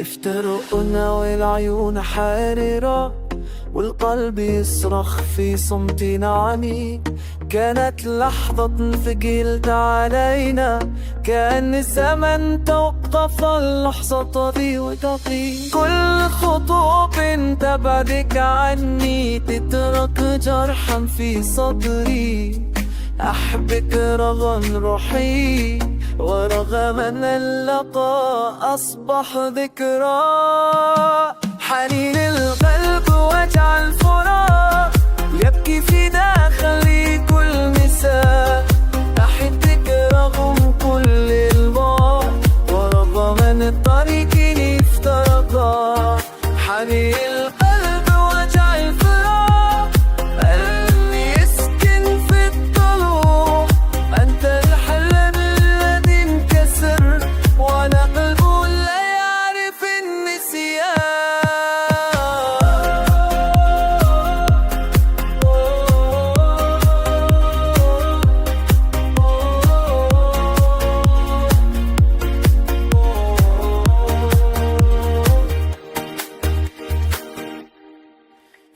افترقنا والعيون حاررة والقلب يصرخ في صمت عميق. كانت لحظة انفجلت علينا، كأن الزمن توقف اللحظة طفي وتقي. كل خطوة تبعدك عني تترك جرحا في صدري. أحبك رغم روحي ورغم أن اللقاء أصبح ذكرى. حنين القلب وجع الفراق يبكي في داخلي كل مساء. أحبك رغم كل البعد ورغم أن الطريقين افترقا. حنين القلب وجع الفراق قلبي يسكن في الضلوع. أنت الحلم الذي انكسر وأنا قلبه لا يعرف النسيان.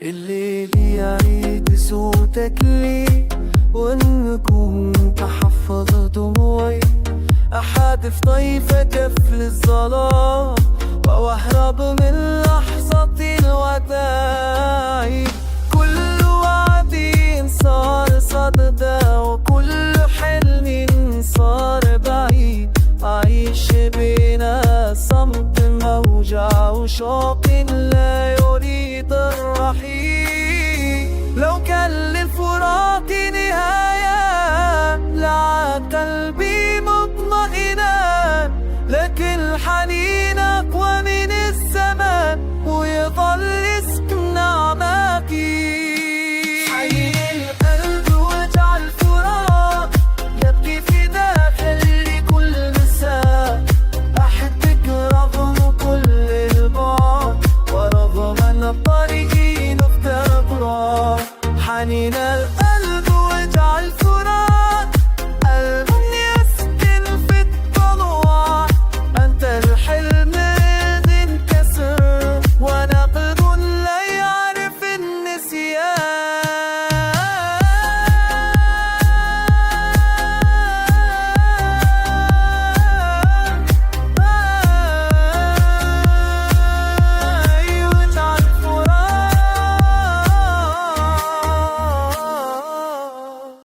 اللي بيعيد صوتك لي والنجوم تحفظ دموعي. أحادف طيفك في الظلام وأهرب من لحظة الوداع. كل وعد صار صدى وكل حلم صار بعيد. أعيش بين صمت موجع وشوق لا يريد الرحيل. لو كان للفراق نهاية لعاد قلبي